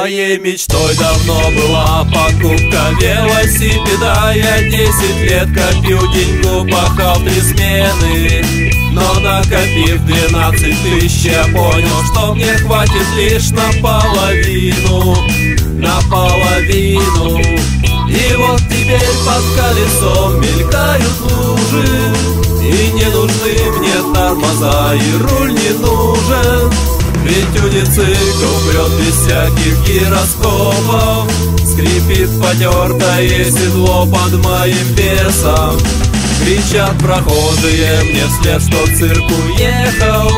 Моей мечтой давно была покупка велосипеда. Я 10 лет копил деньгу, пахал 3 смены. Но накопив 12 тысяч, я понял, что мне хватит лишь наполовину. Наполовину. И вот теперь под колесом мелькают лужи, и не нужны мне тормоза, и руль не нужен. Ведь уницикл прет без всяких гироскопов, скрипит потертое седло под моим весом. Кричат прохожие мне вслед, что цирк уехал,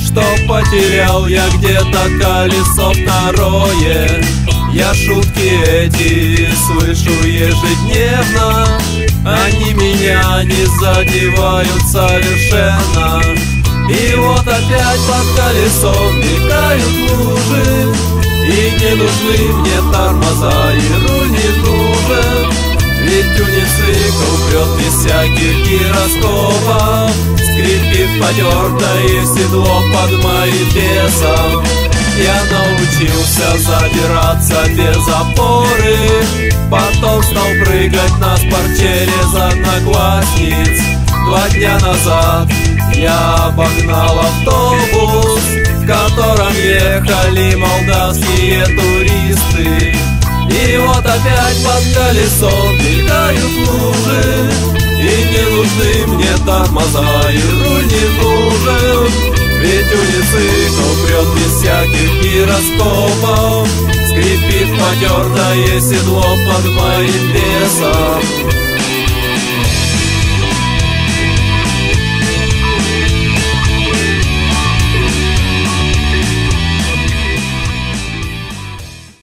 что потерял я где-то колесо второе. Я шутки эти слышу ежедневно, они меня не задевают совершенно. И вот опять под колесом мелькают лужи, и не нужны мне тормоза, и руль не нужен. Ведь уницикл прет без всяких гироскопов, скрипит потертое седло под моим весом. Я научился задираться без опоры, потом стал прыгать на спорт-через одноклассниц. 2 дня назад я обогнал автобус, в котором ехали молдавские туристы. И вот опять под колесом мелькают лужи, и не нужны мне тормоза, и руль не нужен. Ведь уницикл прет без всяких гироскопов, скрипит потертое седло под моим весом.